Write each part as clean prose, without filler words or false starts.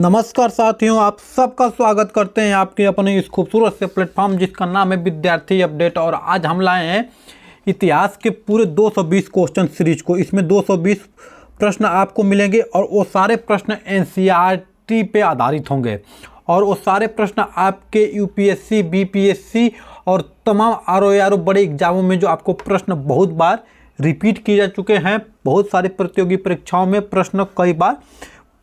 नमस्कार साथियों, आप सबका स्वागत करते हैं आपके अपने इस खूबसूरत से प्लेटफॉर्म जिसका नाम है विद्यार्थी अपडेट। और आज हम लाए हैं इतिहास के पूरे 220 क्वेश्चन सीरीज को। इसमें 220 प्रश्न आपको मिलेंगे और वो सारे प्रश्न एनसीईआरटी पे आधारित होंगे और वो सारे प्रश्न आपके यूपीएससी, बीपीएससी और तमाम आरओ बड़े एग्जामों में जो आपको प्रश्न बहुत बार रिपीट किए जा चुके हैं, बहुत सारी प्रतियोगी परीक्षाओं में प्रश्न कई बार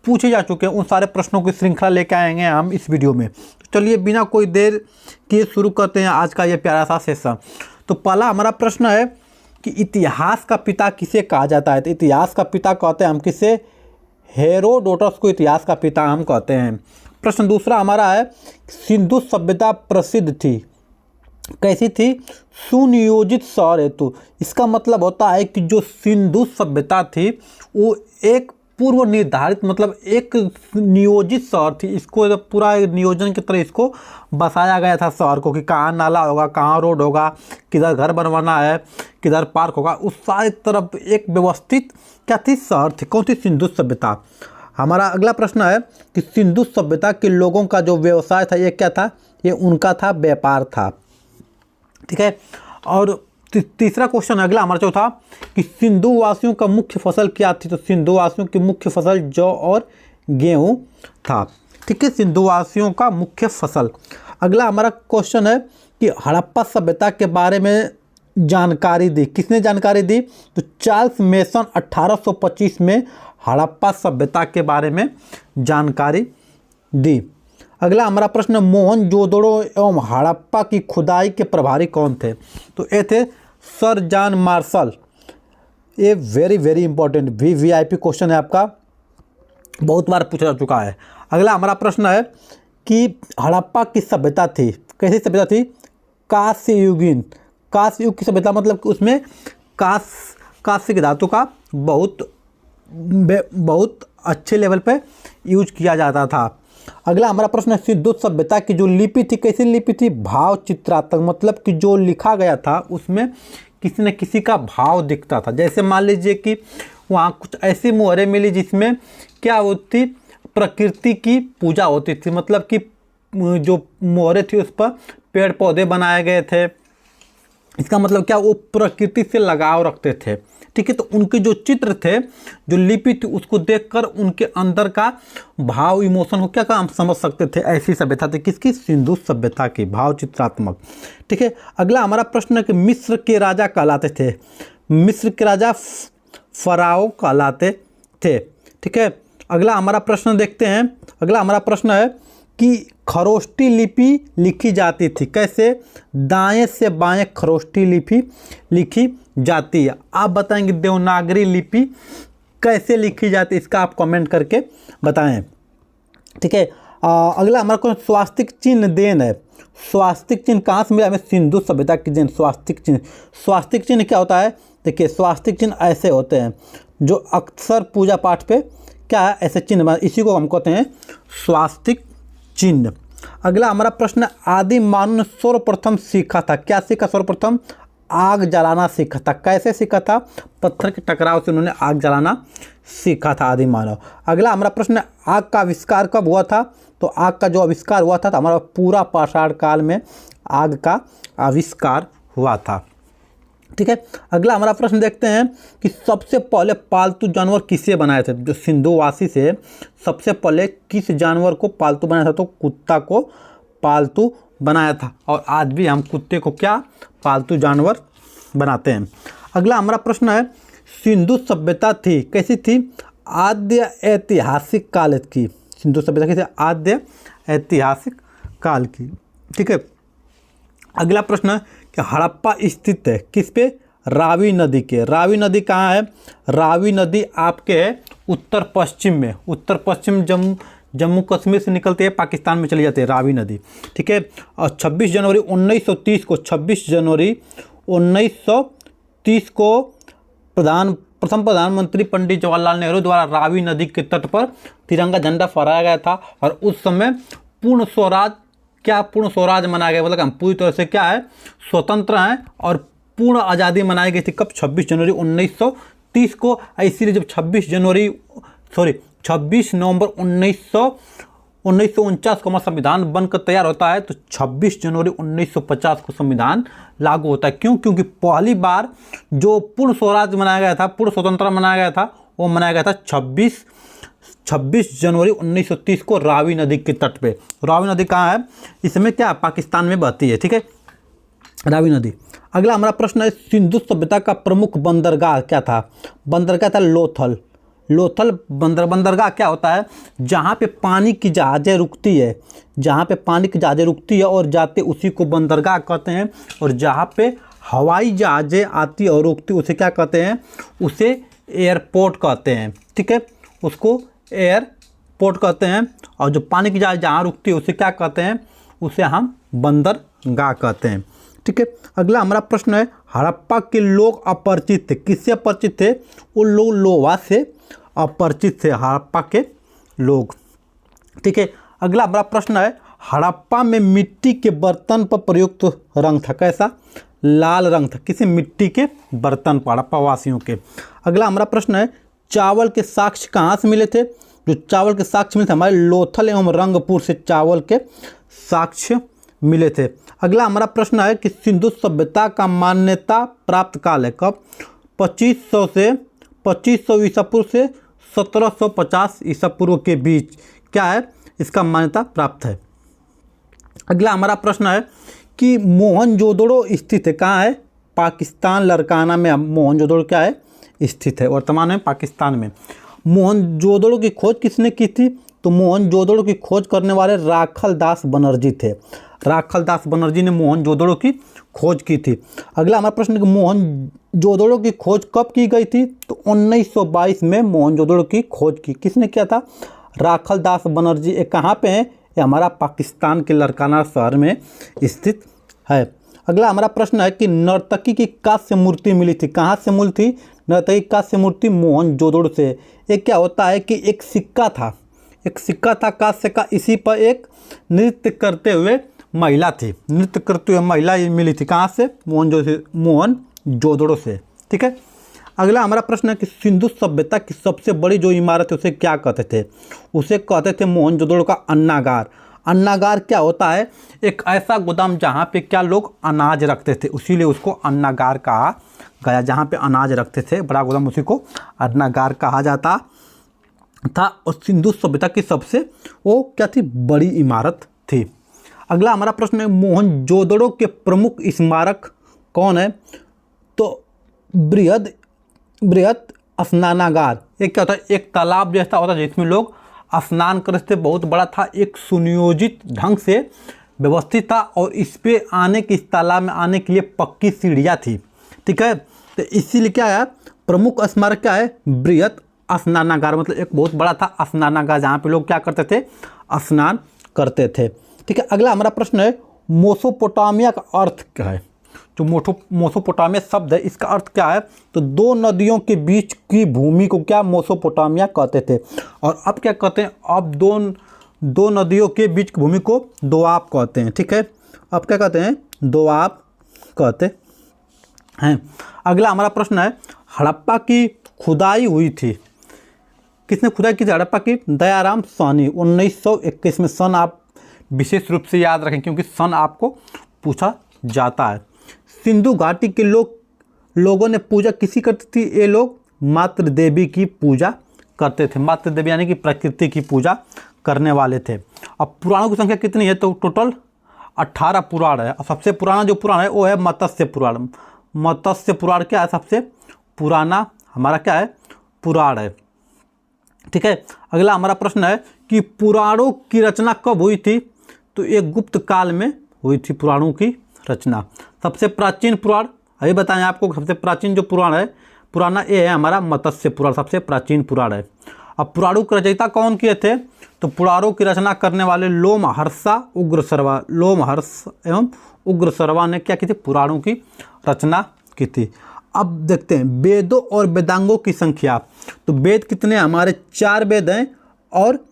पूछे जा चुके हैं, उन सारे प्रश्नों की श्रृंखला लेकर आएंगे हम इस वीडियो में। तो चलिए बिना कोई देर किए शुरू करते हैं आज का ये प्यारा सा सेशन। तो पहला हमारा प्रश्न है कि इतिहास का पिता किसे कहा जाता है। तो इतिहास का पिता कहते हैं हम किसे? हेरोडोटस को इतिहास का पिता हम कहते हैं। प्रश्न दूसरा हमारा है, सिंधु सभ्यता प्रसिद्ध थी, कैसी थी? सुनियोजित शहर हेतु। इसका मतलब होता है कि जो सिंधु सभ्यता थी वो एक पूर्व निर्धारित, मतलब एक नियोजित शहर थी। इसको पूरा नियोजन की तरह इसको बसाया गया था शहर को, कि कहाँ नाला होगा, कहाँ रोड होगा, किधर घर बनवाना है, किधर पार्क होगा, उस सारी तरफ एक व्यवस्थित क्या थी? शहर थी। कौन थी? सिंधु सभ्यता। हमारा अगला प्रश्न है कि सिंधु सभ्यता के लोगों का जो व्यवसाय था ये क्या था? ये उनका था व्यापार था। ठीक है। और तीसरा क्वेश्चन अगला हमारा चौथा कि सिंधु वासियों का मुख्य फसल क्या थी। तो सिंधु वासियों की मुख्य फसल जौ और गेहूं था। ठीक है, सिंधु वासियों का मुख्य फसल। अगला हमारा क्वेश्चन है कि हड़प्पा सभ्यता के बारे में जानकारी दी, किसने जानकारी दी? तो चार्ल्स मेसन 1825 में हड़प्पा सभ्यता के बारे में जानकारी दी। अगला हमारा प्रश्न, मोहनजोदड़ो एवं हड़प्पा की खुदाई के प्रभारी कौन थे? तो ये थे सर जॉन मार्शल। ये वेरी इंपॉर्टेंट वीआईपी क्वेश्चन है आपका, बहुत बार पूछा जा चुका है। अगला हमारा प्रश्न है कि हड़प्पा की सभ्यता थी, कैसी सभ्यता थी? कांस्ययुगीन। कांस्ययुग की सभ्यता मतलब कि उसमें कांस्य की धातु का बहुत अच्छे लेवल पे यूज किया जाता था। अगला हमारा प्रश्न है, सिंधु सभ्यता की जो लिपि थी कैसी लिपि थी? भाव चित्रात्मक, मतलब कि जो लिखा गया था उसमें किसी न किसी का भाव दिखता था। जैसे मान लीजिए कि वहाँ कुछ ऐसी मोहरें मिली जिसमें क्या होती? प्रकृति की पूजा होती थी, मतलब कि जो मोहरें थी उस पर पेड़ पौधे बनाए गए थे। इसका मतलब क्या? वो प्रकृति से लगाव रखते थे। ठीक है, तो उनके जो चित्र थे, जो लिपि थी, उसको देखकर उनके अंदर का भाव, इमोशन को क्या हम समझ सकते थे। ऐसी सभ्यता थी किसकी? सिंधु सभ्यता की, भाव चित्रात्मक। ठीक है। अगला हमारा प्रश्न है कि मिस्र के राजा कहलाते थे, मिस्र के राजा फराओ कहलाते थे। ठीक है। अगला हमारा प्रश्न देखते हैं। अगला हमारा प्रश्न है कि खरोष्टी लिपि लिखी जाती थी, कैसे? दाएं से बाएं खरोष्टी लिपि लिखी जाती है। आप बताएंगे देवनागरी लिपि कैसे लिखी जाती है, इसका आप कमेंट करके बताएं। ठीक है। अगला हमारा कौन? स्वास्तिक चिन्ह देन है। स्वास्तिक चिन्ह कहाँ से मिला हमें? सिंधु सभ्यता की देन स्वास्तिक चिन्ह। स्वास्तिक चिन्ह क्या होता है? देखिए, स्वास्तिक चिन्ह ऐसे होते हैं जो अक्सर पूजा पाठ पे क्या है, ऐसे चिन्ह, इसी को हम कहते हैं स्वास्तिक चिन्ह। अगला हमारा प्रश्न, आदि मानव ने सर्वप्रथम सीखा था, क्या सीखा? सर्वप्रथम आग जलाना सीखा था। कैसे सीखा था? पत्थर के टकराव से उन्होंने आग जलाना सीखा था आदि मानव। अगला हमारा प्रश्न, आग का आविष्कार कब हुआ था? तो आग का जो आविष्कार हुआ था तो हमारा पूरा पाषाण काल में आग का आविष्कार हुआ था। ठीक है। अगला हमारा प्रश्न देखते हैं कि सबसे पहले पालतू जानवर किसे बनाए थे? जो सिंधुवासी से सबसे पहले किस जानवर को पालतू बनाया था? तो कुत्ता को पालतू बनाया था। और आज भी हम कुत्ते को क्या पालतू जानवर बनाते हैं। अगला हमारा प्रश्न है, सिंधु सभ्यता थी, कैसी थी? आद्य ऐतिहासिक काल की। सिंधु सभ्यता कैसे? आद्य ऐतिहासिक काल की। ठीक है। अगला प्रश्न है कि हड़प्पा स्थित है किस पे? रावी नदी के। रावी नदी कहाँ है? रावी नदी आपके है उत्तर पश्चिम में, उत्तर पश्चिम जम्मू कश्मीर से निकलते हैं, पाकिस्तान में चली जाती है रावी नदी। ठीक है। और 26 जनवरी 1930 को, 26 जनवरी 1930 को प्रथम प्रधानमंत्री पंडित जवाहरलाल नेहरू द्वारा रावी नदी के तट पर तिरंगा झंडा फहराया गया था। और उस समय पूर्ण स्वराज, क्या पूर्ण स्वराज मनाया गया, मतलब हम पूरी तरह से क्या है, स्वतंत्र हैं और पूर्ण आज़ादी मनाई गई थी। कब? 26 जनवरी 1930 को। इसीलिए जब 26 नवंबर 1949 को हमारा संविधान बनकर तैयार होता है, तो 26 जनवरी 1950 को संविधान लागू होता है। क्यों? क्योंकि पहली बार जो पूर्ण स्वराज मनाया गया था, पूर्ण स्वतंत्रता मनाया गया था, वो मनाया गया था 26 जनवरी 1930 को रावी नदी के तट पे। रावी नदी कहाँ है? इसमें क्या पाकिस्तान में बहती है, ठीक है, रावी नदी। अगला हमारा प्रश्न है, सिंधु सभ्यता का प्रमुख बंदरगाह क्या था? बंदरगाह था लोथल। लोथल बंदरगाह क्या होता है? जहाँ पे पानी की जहाज़ें रुकती है, जहाँ पे पानी की जहाज़ें रुकती है और जाते, उसी को बंदरगाह कहते हैं। और जहाँ पे हवाई जहाज़ें आती और रुकती, उसे क्या कहते हैं? उसे एयरपोर्ट कहते हैं, ठीक है, उसको एयरपोर्ट कहते हैं। और जो पानी की जहाज़ जहाँ रुकती है उसे क्या कहते हैं? उसे हम बंदरगाह कहते हैं, ठीक है। अगला हमारा प्रश्न है, हड़प्पा के लोग अपरिचित थे, किससे अपरिचित थे? वो लोग लोहा से अपरिचित थे, हड़प्पा के लोग, ठीक है। अगला हमारा प्रश्न है, हड़प्पा में मिट्टी के बर्तन पर प्रयुक्त रंग था, कैसा? लाल रंग था। किसी मिट्टी के बर्तन पर, हड़प्पा वासियों के। अगला हमारा प्रश्न है, चावल के साक्ष्य कहाँ से मिले थे? जो चावल के साक्ष्य मिले थे हमारे लोथल एवं रंगपुर से चावल के साक्ष्य मिले थे। अगला हमारा प्रश्न है कि सिंधु सभ्यता का मान्यता प्राप्त काल है कब? 2500 ईसा पूर्व से 1750 ईसा पूर्व के बीच क्या है इसका मान्यता प्राप्त है। अगला हमारा प्रश्न है कि मोहनजोदड़ो स्थित है, कहाँ है? पाकिस्तान, लरकाना में मोहनजोदड़ो क्या है? स्थित है, वर्तमान में पाकिस्तान में। मोहनजोदड़ो की खोज किसने की थी? तो मोहनजोदड़ो की खोज करने वाले राखल दास बनर्जी थे। राखल दास बनर्जी ने मोहनजोदड़ो की खोज की थी। अगला हमारा प्रश्न है कि मोहनजोदड़ो की खोज कब की गई थी? तो 1922 में मोहनजोदड़ो की खोज की। किसने किया था? राखल दास बनर्जी। ये कहाँ पे है? ये हमारा पाकिस्तान के लरकाना शहर में स्थित है। अगला हमारा प्रश्न है कि नर्तकी की कांस्य मूर्ति मिली थी, कहाँ से मिली थी? नर्तकी कांस्य मूर्ति मोहनजोदड़ो से। ये क्या होता है कि एक सिक्का था, एक सिक्का था कांस्य का, इसी पर एक नृत्य करते हुए महिला थी, नृत्य करते हुए महिला ये मिली थी, कहाँ से? मोहनजोदड़ो से, ठीक है। अगला हमारा प्रश्न है कि सिंधु सभ्यता की सबसे बड़ी जो इमारत है उसे क्या कहते थे? उसे कहते थे मोहनजोदड़ो का अन्नागार। अन्नागार क्या होता है? एक ऐसा गोदाम जहाँ पे क्या लोग अनाज रखते थे, इसीलिए उसको अन्नागार कहा गया। जहाँ पे अनाज रखते थे, बड़ा गोदाम, उसी को अन्नागार कहा जाता था। और सिंधु सभ्यता की सबसे वो क्या थी? बड़ी इमारत थी। अगला हमारा प्रश्न है, मोहनजोदड़ो के प्रमुख स्मारक कौन है? तो बृहद स्नानागार। एक क्या होता है? एक तालाब जैसा होता है जिसमें लोग स्नान करते थे, बहुत बड़ा था, एक सुनियोजित ढंग से व्यवस्थित था और इस पे आने की, इस तालाब में आने के लिए पक्की सीढ़ियाँ थी, ठीक है। तो इसीलिए क्या है? प्रमुख स्मारक क्या है? बृहद स्नानागार, मतलब एक बहुत बड़ा था स्नानागार जहाँ पे लोग क्या करते थे? स्नान करते थे, ठीक है। अगला हमारा प्रश्न है, मेसोपोटामिया का अर्थ क्या है? जो मेसोपोटामिया शब्द है इसका अर्थ क्या है? तो दो नदियों के बीच की भूमि को क्या मेसोपोटामिया कहते थे। और अब क्या कहते हैं? अब दो नदियों के बीच की भूमि को दोआब कहते हैं, ठीक है। अब क्या कहते हैं? दोआब कहते हैं। अगला हमारा प्रश्न है, हड़प्पा की खुदाई हुई थी, किसने खुदाई की थी हड़प्पा की? दयाराम साहनी। 1921 में। सन आप विशेष रूप से याद रखें क्योंकि सन आपको पूछा जाता है। सिंधु घाटी के लोगों ने पूजा किसी करती थी? ये लोग मातृ देवी की पूजा करते थे। मातृ देवी यानी कि प्रकृति की पूजा करने वाले थे। अब पुराणों की संख्या कितनी है? तो टोटल 18 पुराण है। और सबसे पुराना जो पुराण है वो है मत्स्य पुराण। मत्स्य पुराण क्या है? सबसे पुराना हमारा क्या है? पुराण है, ठीक है। अगला हमारा प्रश्न है कि पुराणों की रचना कब हुई थी? तो एक गुप्त काल में हुई थी पुराणों की रचना। सबसे प्राचीन पुराण अभी बताएं आपको, सबसे प्राचीन जो पुराण है पुराना ये है हमारा मत्स्य पुराण, सबसे प्राचीन पुराण है। अब पुराणों के रचयिता कौन किए थे? तो पुराणों की रचना करने वाले लोमहर्षा उग्रसर्वा, लोमहर्ष एवं उग्रसर्वा ने क्या की थी? पुराणों की रचना की थी। अब देखते हैं वेदों और वेदांगों की संख्या। तो वेद कितने? हमारे 4 वेद हैं और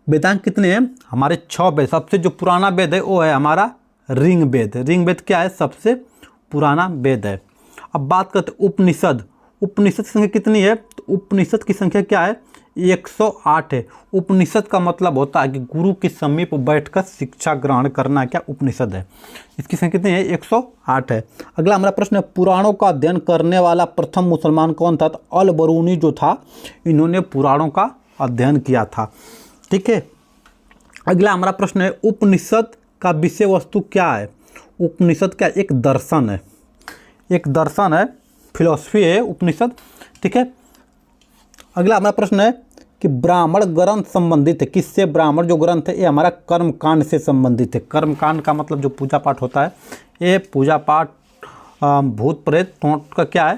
वेदांग कितने हैं? हमारे 6 वेद। सबसे जो पुराना वेद है वो है हमारा ऋग वेद। ऋग वेद क्या है? सबसे पुराना वेद है। अब बात करते हैं उपनिषद। उपनिषद की संख्या कितनी है? तो उपनिषद की संख्या क्या है? 108 है। उपनिषद का मतलब होता है कि गुरु के समीप बैठकर शिक्षा ग्रहण करना क्या उपनिषद है। इसकी संख्या कितनी है 108 है। अगला हमारा प्रश्न है पुराणों का अध्ययन करने वाला प्रथम मुसलमान कौन था। तो अल बरूनी जो था इन्होंने पुराणों का अध्ययन किया था। ठीक है। अगला हमारा प्रश्न है उपनिषद का विषय वस्तु क्या है। उपनिषद क्या एक दर्शन है, एक दर्शन है, फिलॉसफी है उपनिषद। ठीक है। अगला हमारा प्रश्न है कि ब्राह्मण ग्रंथ संबंधित है किससे। ब्राह्मण जो ग्रंथ है ये हमारा कर्म कांड से संबंधित है। कर्म कांड का मतलब जो पूजा पाठ होता है, ये पूजा पाठ भूत प्रेत तोंट का क्या है,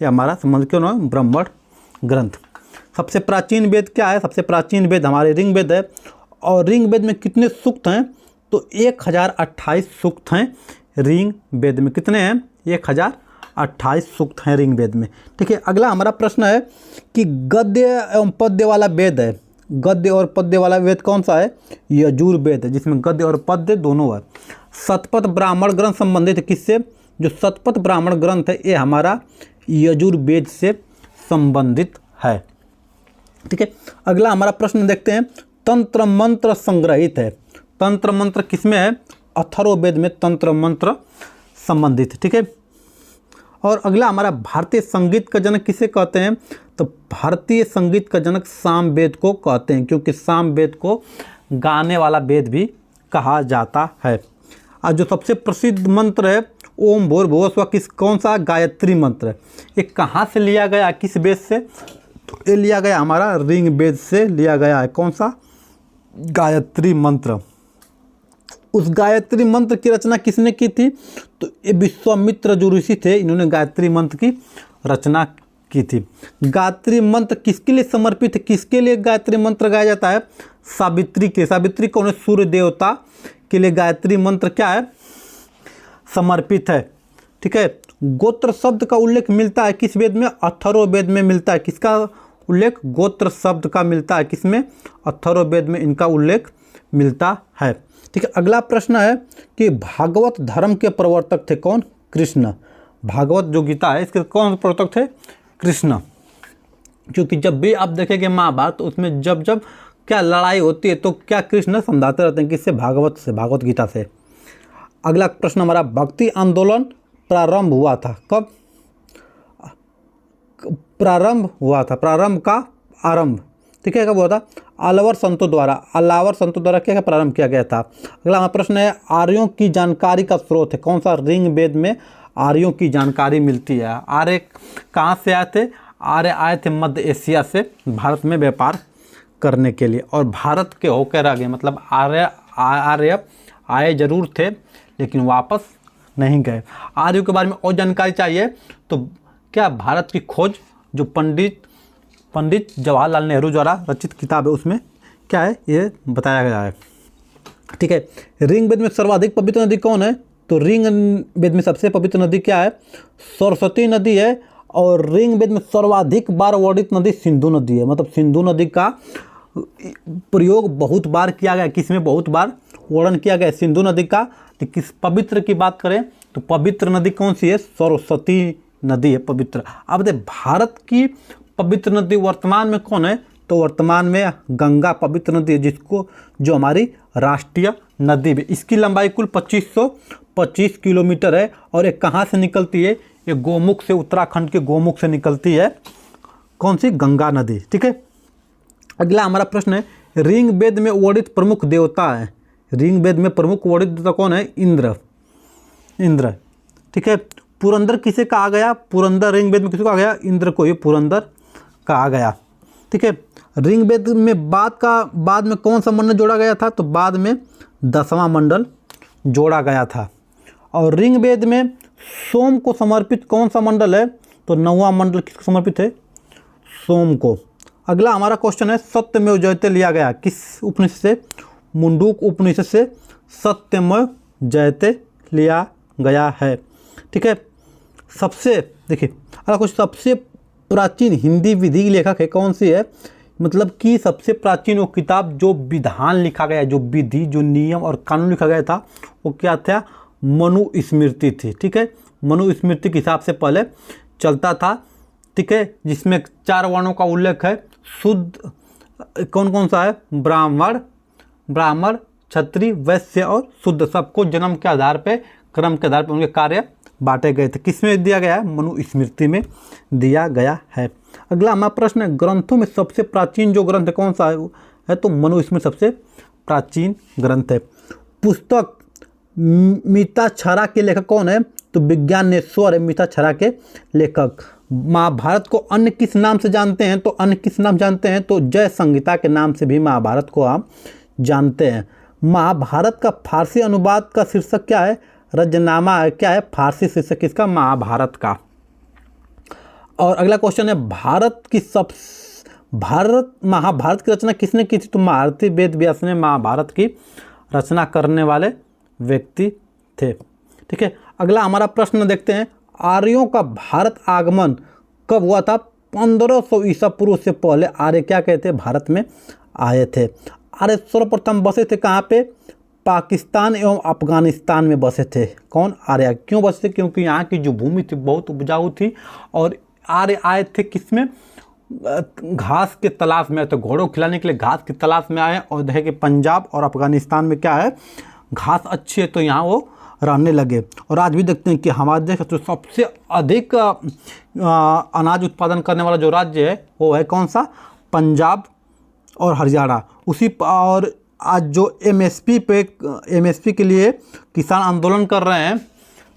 ये हमारा संबंध क्यों ना ब्राह्मण ग्रंथ। सबसे प्राचीन वेद क्या है। सबसे प्राचीन वेद हमारे ऋग्वेद है। और ऋग्वेद में कितने सूक्त हैं। तो 1028 सूक्त हैं ऋग्वेद में। कितने हैं 1028 सूक्त हैं ऋग्वेद में। ठीक है। अगला हमारा प्रश्न है कि गद्य एवं पद्य वाला वेद है। गद्य और पद्य वाला वेद कौन सा है। यजुर्वेद है, जिसमें गद्य और पद्य दोनों है। शतपथ ब्राह्मण ग्रंथ संबंधित है किससे। जो शतपथ ब्राह्मण ग्रंथ है ये हमारा यजुर्वेद से संबंधित है। ठीक है। अगला हमारा प्रश्न देखते हैं तंत्र मंत्र संग्रहित है। तंत्र मंत्र किसमें है। अथर्ववेद में तंत्र मंत्र संबंधित। ठीक है। और अगला हमारा भारतीय संगीत का जनक किसे कहते हैं। तो भारतीय संगीत का जनक सामवेद को कहते हैं, क्योंकि सामवेद को गाने वाला वेद भी कहा जाता है। और जो सबसे प्रसिद्ध मंत्र है ओम भूर्भुवः स्वः किस कौन सा गायत्री मंत्र है। ये कहाँ से लिया गया किस वेद से। तो ये लिया गया हमारा ऋग्वेद से लिया गया है। कौन सा गायत्री मंत्र। उस गायत्री मंत्र की रचना किसने की थी। तो ये विश्वामित्र जो ऋषि थे इन्होंने गायत्री मंत्र की रचना की थी। गायत्री मंत्र किसके लिए समर्पित है। किसके लिए गायत्री मंत्र गाया जाता है। सावित्री के। सावित्री कौन है सूर्य देवता के लिए गायत्री मंत्र क्या है समर्पित है। ठीक है। गोत्र शब्द का उल्लेख मिलता है किस वेद में। अथर्ववेद में मिलता है। किसका उल्लेख गोत्र शब्द का मिलता है किसमें। अथर्ववेद में इनका उल्लेख मिलता है। ठीक है। अगला प्रश्न है कि भागवत धर्म के प्रवर्तक थे कौन। कृष्ण। भागवत जो गीता है इसके कौन प्रवर्तक थे कृष्ण। क्योंकि जब भी आप देखेंगे महाभारत तो उसमें जब जब क्या लड़ाई होती है तो क्या कृष्ण समझाते रहते हैं किससे भागवत से, भागवत गीता से। अगला प्रश्न हमारा भक्ति आंदोलन प्रारंभ हुआ था कब। प्रारंभ हुआ था, प्रारंभ का आरंभ। ठीक है। कब हुआ था। अलावर संतों द्वारा। अलावर संतों द्वारा क्या प्रारंभ किया गया था। अगला हमारा प्रश्न है आर्यों की जानकारी का स्रोत है कौन सा। ऋग्वेद में आर्यों की जानकारी मिलती है। आर्य कहाँ से आए थे। आर्य आए थे मध्य एशिया से भारत में व्यापार करने के लिए और भारत के होकर आ गए। मतलब आर्य आए जरूर थे लेकिन वापस नहीं गए। आर्यों के बारे में और जानकारी चाहिए तो क्या भारत की खोज जो पंडित जवाहरलाल नेहरू द्वारा रचित किताब है उसमें क्या है ये बताया गया है। ठीक है। ऋग्वेद में सर्वाधिक पवित्र नदी कौन है। तो ऋग्वेद में सबसे पवित्र नदी क्या है सरस्वती नदी है। और ऋग्वेद में सर्वाधिक बार वर्णित नदी सिंधु नदी है। मतलब सिंधु नदी का प्रयोग बहुत बार किया गया। किसमें बहुत बार वर्णन किया गया सिंधु नदी का। तो किस पवित्र की बात करें तो पवित्र नदी कौन सी है सरस्वती नदी है पवित्र। अब देखिए भारत की पवित्र नदी वर्तमान में कौन है। तो वर्तमान में गंगा पवित्र नदी है जिसको जो हमारी राष्ट्रीय नदी है। इसकी लंबाई कुल 2525 किलोमीटर है और ये कहाँ से निकलती है। ये गोमुख से, उत्तराखंड के गोमुख से निकलती है। कौन सी गंगा नदी। ठीक है। अगला हमारा प्रश्न है ऋग्वेद में वर्णित प्रमुख देवता है। ऋग्वेद में प्रमुख वर्णित देवता कौन है इंद्र। ठीक है। पुरंदर किसे कहा गया। पुरंदर ऋग्वेद में किसे कहा गया इंद्र को ही पुरंदर कहा गया। ठीक है। ऋग्वेद में बाद में कौन सा मंडल जोड़ा गया था। तो बाद में 10वां मंडल जोड़ा गया था। और ऋग्वेद में सोम को समर्पित कौन सा मंडल है। तो 9वां मंडल किसको समर्पित है सोम को। अगला हमारा क्वेश्चन है सत्यमेव जयते लिया गया किस उपनिषद से। मुंडूक उपनिषद से सत्यमेव जयते लिया गया है। ठीक है। देखिए अगला कुछ सबसे प्राचीन हिंदी विधि लेखक है कौन सी है। मतलब कि सबसे प्राचीन वो किताब जो विधान लिखा गया, जो विधि, जो नियम और कानून लिखा गया था वो क्या था मनुस्मृति थी। ठीक है। मनुस्मृति के हिसाब से पहले चलता था। ठीक है। जिसमें 4 वर्णों का उल्लेख है शुद्ध कौन कौन सा है, ब्राह्मण क्षत्रिय वैश्य और शूद्र, सबको जन्म के आधार पे, क्रम के आधार पर उनके कार्य बांटे गए थे। किसमें दिया गया है, मनुस्मृति में दिया गया है। अगला हमारा प्रश्न है, ग्रंथों में सबसे प्राचीन जो ग्रंथ कौन सा है तो मनुस्मृति सबसे प्राचीन ग्रंथ है। पुस्तक मिताक्षरा के लेखक कौन है, तो विज्ञानेश्वर है मिताक्षरा के लेखक। महाभारत को अन्य किस नाम से जानते हैं, तो अन्य किस नाम जानते हैं, तो जय संहिता के नाम से भी महाभारत को आप जानते हैं। महाभारत का फारसी अनुवाद का शीर्षक क्या है, रजनामा है, क्या है, फारसी शीर्षक इसका महाभारत का। और अगला क्वेश्चन है, महाभारत की रचना किसने की थी, तो महारथी वेद व्यास ने महाभारत की रचना करने वाले व्यक्ति थे। ठीक है, अगला हमारा प्रश्न देखते हैं, आर्यों का भारत आगमन कब हुआ था, 1500 ईसा पूर्व से पहले आर्य क्या कहते भारत में आए थे। आर्य सर्वप्रथम बसे थे कहाँ पे, पाकिस्तान एवं अफगानिस्तान में बसे थे। कौन, आर्य। क्यों बसे थे, क्योंकि यहाँ की जो भूमि थी बहुत उपजाऊ थी और आर्य आए थे किसमें, घास के तलाश में, तो घोड़ों को खिलाने के लिए घास की तलाश में आए और देखे कि पंजाब और अफगानिस्तान में क्या है, घास अच्छी है, तो यहाँ वो रहने लगे। और आज भी देखते हैं कि हमारे देश तो सबसे अधिक अनाज उत्पादन करने वाला जो राज्य है वो है कौन सा, पंजाब और हरियाणा। और आज जो एमएसपी के लिए किसान आंदोलन कर रहे हैं,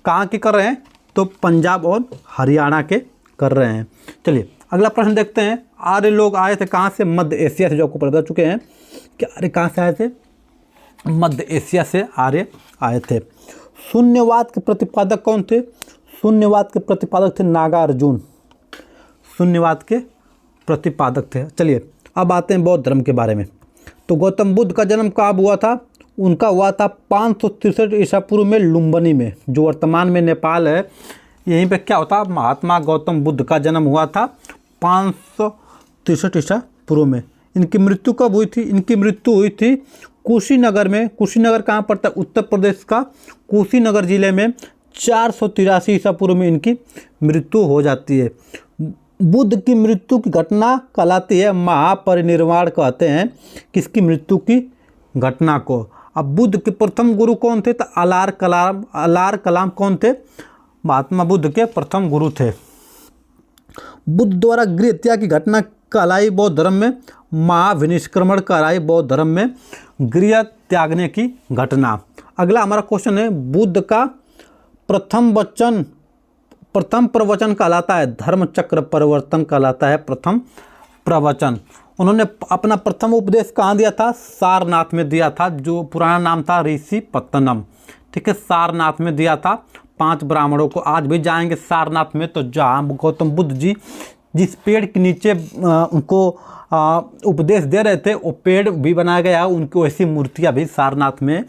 कहाँ के कर रहे हैं, तो पंजाब और हरियाणा के कर रहे हैं। चलिए अगला प्रश्न देखते हैं, आर्य लोग आए थे कहाँ से, मध्य एशिया से, जो आपको बता चुके हैं कि आर्य कहाँ से आए थे, मध्य एशिया से आर्य आए थे। शून्यवाद के प्रतिपादक कौन थे, शून्यवाद के प्रतिपादक थे नागार्जुन, शून्यवाद के प्रतिपादक थे। चलिए अब आते हैं बौद्ध धर्म के बारे में। तो गौतम बुद्ध का जन्म कब हुआ था, उनका हुआ था 563 ईसा पूर्व में लुम्बिनी में, जो वर्तमान में नेपाल है। यहीं पे क्या होता, महात्मा गौतम बुद्ध का जन्म हुआ था 563 ईसा पूर्व में। इनकी मृत्यु कब हुई थी, इनकी मृत्यु हुई थी कुशीनगर में। कुशीनगर कहाँ पड़ता है, उत्तर प्रदेश का कुशीनगर जिले में 483 ईसा पूर्व में इनकी मृत्यु हो जाती है। बुद्ध की मृत्यु की घटना कहलाती है महापरिनिर्वाण, कहते हैं किसकी मृत्यु की घटना को। अब बुद्ध के प्रथम गुरु कौन थे, तो अलार कलाम कौन थे, महात्मा बुद्ध के प्रथम गुरु थे। बुद्ध द्वारा गृह त्याग की घटना कहलाई बौद्ध धर्म में महाविनिष्क्रमण, कहलाई बौद्ध धर्म में गृह त्यागने की घटना। अगला हमारा क्वेश्चन है, बुद्ध का प्रथम प्रवचन कहलाता है धर्म चक्र परिवर्तन, कहलाता है प्रथम प्रवचन। उन्होंने अपना प्रथम उपदेश कहाँ दिया था, सारनाथ में दिया था, जो पुराना नाम था ऋषि पत्तनम। ठीक है, सारनाथ में दिया था 5 ब्राह्मणों को। आज भी जाएंगे सारनाथ में, तो जहाँ गौतम बुद्ध जी जिस पेड़ के नीचे उनको उपदेश दे रहे थे, वो पेड़ भी बनाया गया, उनकी वैसी मूर्तियाँ भी सारनाथ में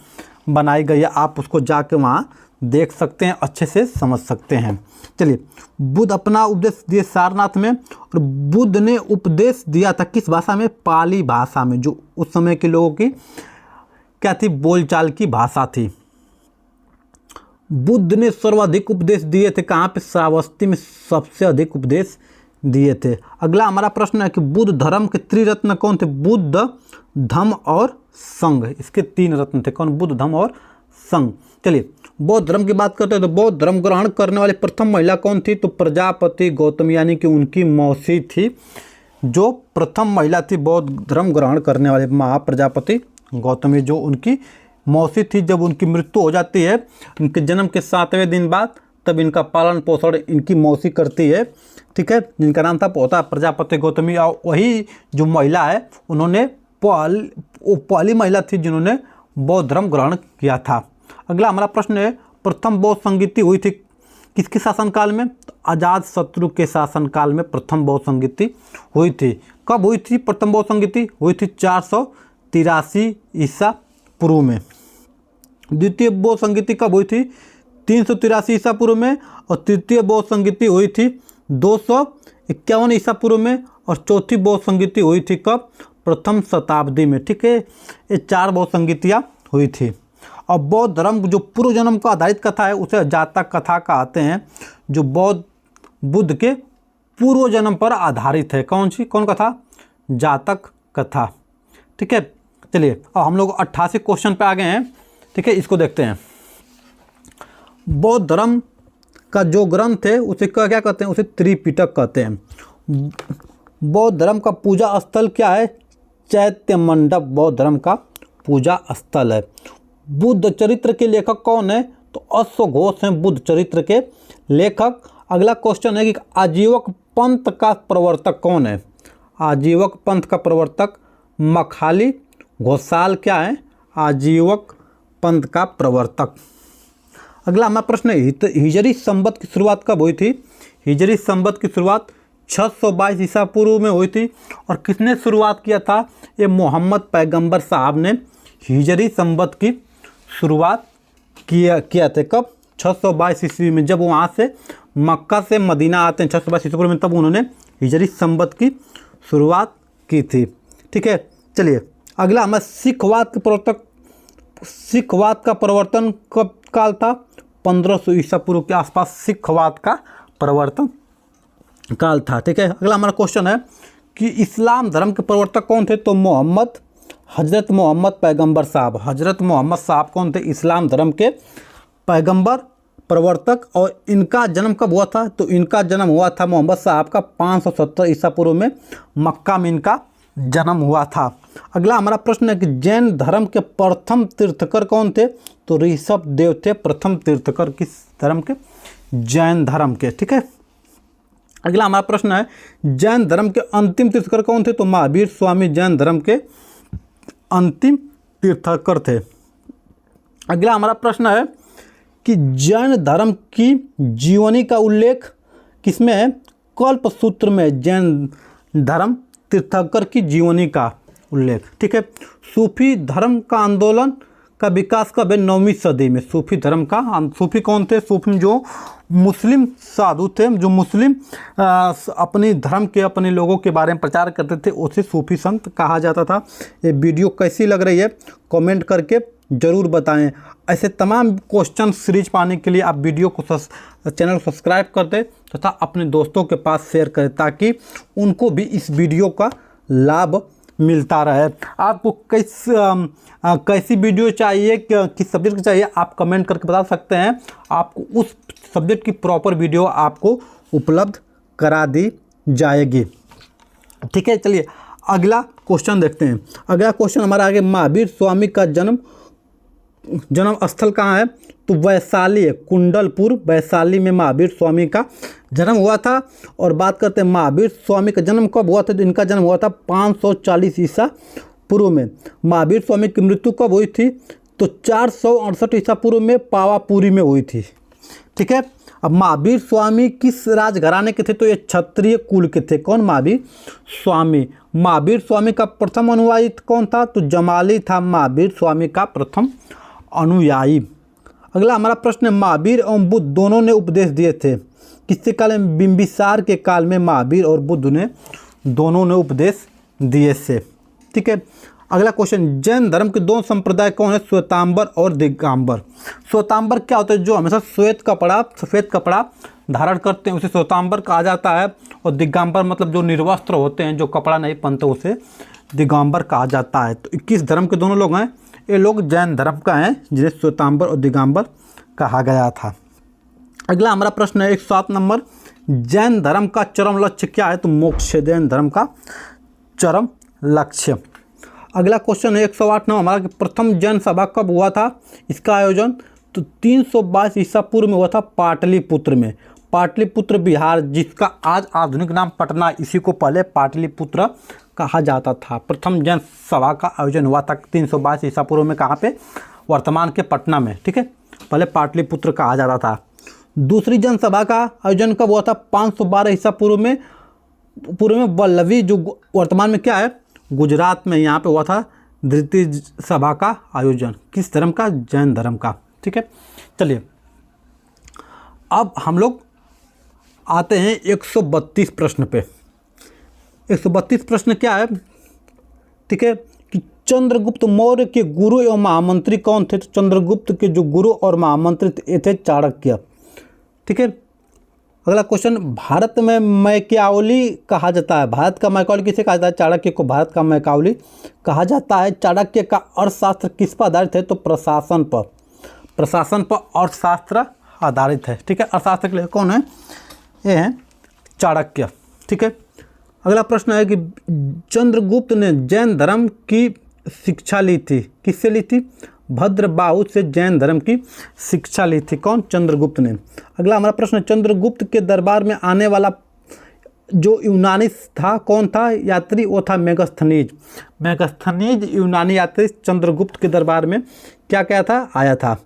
बनाई गई है। आप उसको जाके वहाँ देख सकते हैं, अच्छे से समझ सकते हैं। चलिए, बुद्ध अपना उपदेश दिए सारनाथ में, और बुद्ध ने उपदेश दिया था किस भाषा में, पाली भाषा में, जो उस समय के लोगों की क्या थी, बोलचाल की भाषा थी। बुद्ध ने सर्वाधिक उपदेश दिए थे कहाँ पे, श्रावस्ती में सबसे अधिक उपदेश दिए थे। अगला हमारा प्रश्न है कि बुद्ध धर्म के त्रिरत्न कौन थे, बुद्ध, धम्म और संघ, इसके 3 रत्न थे। कौन, बुद्ध, धम्म और संघ। चलिए बौद्ध धर्म की बात करते हैं, तो बौद्ध धर्म ग्रहण करने वाली प्रथम महिला कौन थी, तो प्रजापति गौतमी, यानी कि उनकी मौसी थी जो प्रथम महिला थी बौद्ध धर्म ग्रहण करने वाले, महाप्रजापति गौतमी, जो उनकी मौसी थी। जब उनकी मृत्यु हो जाती है उनके जन्म के 7वें दिन बाद, तब इनका पालन पोषण इनकी मौसी करती है। ठीक है, जिनका नाम था पोता प्रजापति गौतमी। और वही जो महिला है, उन्होंने पहली महिला थी जिन्होंने बौद्ध धर्म ग्रहण किया था। अगला हमारा प्रश्न है, प्रथम बौद्ध संगीति हुई थी किसके शासनकाल में, तो अजातशत्रु के शासनकाल में प्रथम बौद्ध संगीति हुई थी। कब हुई थी प्रथम बौद्ध संगीति, हुई थी 483 ईसा पूर्व में। द्वितीय बौद्ध संगीति कब हुई थी, 383 ईसा पूर्व में। और तृतीय बौद्ध संगीति हुई थी 251 ईसा पूर्व में। और चौथी बौद्ध संगीति हुई थी कब, प्रथम शताब्दी में। ठीक है, ये 4 बौद्ध संगीतियाँ हुई थी। और बौद्ध धर्म जो पूर्व जन्म को आधारित कथा है उसे जातक कथा कहते हैं, जो बुद्ध के पूर्व जन्म पर आधारित है। कौन सी, कौन कथा, जातक कथा। ठीक है, चलिए अब हम लोग 88 क्वेश्चन पे आ गए हैं। ठीक है, इसको देखते हैं। बौद्ध धर्म का जो ग्रंथ है उसे क्या कहते हैं? उसे त्रिपिटक कहते हैं। बौद्ध धर्म का पूजा स्थल क्या है? चैत्य मंडप बौद्ध धर्म का पूजा स्थल है। बुद्ध चरित्र के लेखक कौन है? तो अश्वघोष हैं बुद्ध चरित्र के लेखक। अगला क्वेश्चन है कि आजीवक पंथ का प्रवर्तक कौन है? आजीवक पंथ का प्रवर्तक मखाली घोषाल क्या है? आजीवक पंथ का प्रवर्तक। अगला हमारा प्रश्न है हिजरी संवत की शुरुआत कब हुई थी? हिजरी संवत की शुरुआत 622 ईसा पूर्व में हुई थी। और किसने शुरुआत किया था? ये मोहम्मद पैगंबर साहब ने हिजरी संवत की शुरुआत किया थे। कब? 622 ईस्वी में, जब वहाँ से मक्का से मदीना आते हैं 622 ईसा पूर्व में, तब उन्होंने हिजरी संवत की शुरुआत की थी। ठीक है, चलिए अगला हमारा सिखवाद के प्रवर्तक, सिखवाद का प्रवर्तन कब काल था? 1500 ईसा पूर्व के आसपास सिखवाद का प्रवर्तन काल था। ठीक है, अगला हमारा क्वेश्चन है कि इस्लाम धर्म के प्रवर्तक कौन थे? तो हजरत मोहम्मद पैगंबर साहब। हजरत मोहम्मद साहब कौन थे? इस्लाम धर्म के पैगंबर प्रवर्तक। और इनका जन्म कब हुआ था? तो इनका जन्म हुआ था मोहम्मद साहब का 570 ईसा पूर्व में, मक्का में इनका जन्म हुआ था। अगला हमारा प्रश्न है कि जैन धर्म के प्रथम तीर्थकर कौन थे? तो ऋषभ देव थे प्रथम तीर्थकर किस धर्म के? जैन धर्म के। ठीक है, अगला हमारा प्रश्न है जैन धर्म के अंतिम तीर्थकर कौन थे? तो महावीर स्वामी जैन धर्म के अंतिम तीर्थकर थे। अगला हमारा प्रश्न है कि जैन धर्म की जीवनी का उल्लेख किसमें है? कल्पसूत्र में जैन धर्म तीर्थकर की जीवनी का उल्लेख। ठीक है, सूफी धर्म का आंदोलन का विकास कब है? 9वीं सदी में। सूफी धर्म का, सूफी कौन थे? सूफी जो मुस्लिम साधु थे, जो मुस्लिम अपनी धर्म के अपने लोगों के बारे में प्रचार करते थे, उसे सूफी संत कहा जाता था। ये वीडियो कैसी लग रही है कमेंट करके ज़रूर बताएं। ऐसे तमाम क्वेश्चन सीरीज पाने के लिए आप वीडियो को चैनल को सब्सक्राइब कर दें तथा अपने दोस्तों के पास शेयर करें ताकि उनको भी इस वीडियो का लाभ मिलता रहे। आपको कैसी वीडियो चाहिए, किस सब्जेक्ट की चाहिए, आप कमेंट करके बता सकते हैं। आपको उस सब्जेक्ट की प्रॉपर वीडियो आपको उपलब्ध करा दी जाएगी। ठीक है, चलिए अगला क्वेश्चन देखते हैं। अगला क्वेश्चन हमारा आगे, महावीर स्वामी का जन्म स्थल कहाँ है? तो वैशाली है, कुंडलपुर वैशाली में महावीर स्वामी का जन्म हुआ था। और बात करते हैं महावीर स्वामी का जन्म कब हुआ था? तो इनका जन्म हुआ था 540 ईसा पूर्व में। महावीर स्वामी की मृत्यु कब हुई थी? तो 468 ईसा पूर्व में पावापुरी में हुई थी। ठीक है, अब महावीर स्वामी किस राजघराने के थे? तो ये क्षत्रिय कुल के थे। कौन? महावीर स्वामी। महावीर स्वामी का प्रथम अनुयायी कौन था? तो जमाली था महावीर स्वामी का प्रथम अनुयायी। अगला हमारा प्रश्न है महावीर एवं बुद्ध दोनों ने उपदेश दिए थे किसके काल में? बिंबिसार के काल में महावीर और बुद्ध ने दोनों ने उपदेश दिए थे। ठीक है, अगला क्वेश्चन, जैन धर्म के दो संप्रदाय कौन है? श्वेतांबर और दिगंबर। श्वेतांबर क्या होता है? जो हमेशा सफ़ेद कपड़ा धारण करते हैं उसे श्वेतांबर कहा जाता है। और दिगंबर मतलब जो निर्वस्त्र होते हैं, जो कपड़ा नहीं पहनते, उसे दिगंबर कहा जाता है। तो किस धर्म के दोनों लोग हैं? ये लोग जैन धर्म का हैं जिन्हें श्वेतांबर और दिगंबर कहा गया था। अगला हमारा प्रश्न है 107 नंबर, जैन धर्म का चरम लक्ष्य क्या है? तो मोक्ष। जैन धर्म का चरम लक्ष्य। अगला क्वेश्चन है 108 नंबर हमारा, प्रथम जैन सभा कब हुआ था? इसका आयोजन तो 322 ईसा पूर्व में हुआ था पाटलिपुत्र में। पाटलिपुत्र बिहार, जिसका आज आधुनिक नाम पटना, इसी को पहले पाटलिपुत्र कहा जाता था। प्रथम जैन सभा का आयोजन हुआ था 322 ईसा पूर्व में। कहाँ पे? वर्तमान के पटना में। ठीक है, पहले पाटलिपुत्र कहा जाता था। दूसरी जन सभा का आयोजन कब हुआ था? 512 ईसा पूर्व में वल्लभी, जो वर्तमान में क्या है? गुजरात में, यहाँ पे हुआ था द्वितीय सभा का आयोजन। किस धर्म का? जैन धर्म का। ठीक है, चलिए अब हम लोग आते हैं 132 प्रश्न पे। 132 प्रश्न क्या है? ठीक है, कि चंद्रगुप्त मौर्य के गुरु एवं महामंत्री कौन थे? तो चंद्रगुप्त के जो गुरु और महामंत्री थे चाणक्य। ठीक है, अगला क्वेश्चन, भारत में मैकियावली कहा जाता है। भारत का मैकियावली किसे कहा जाता है? चाणक्य को भारत का मैकियावली कहा जाता है। चाणक्य का अर्थशास्त्र किस पर आधारित है? तो प्रशासन पर, प्रशासन पर अर्थशास्त्र आधारित है। ठीक है, अर्थशास्त्र के लिए कौन है? ये है चाणक्य। ठीक है, अगला प्रश्न है कि चंद्रगुप्त ने जैन धर्म की शिक्षा ली थी। किससे ली थी? भद्रबाहु से जैन धर्म की शिक्षा ली थी। कौन? चंद्रगुप्त ने। अगला हमारा प्रश्न, चंद्रगुप्त के दरबार में आने वाला जो यूनानी था कौन था यात्री? वो था मेगस्थनीज। मेगस्थनीज यूनानी यात्री चंद्रगुप्त के दरबार में क्या क्या था? आया था।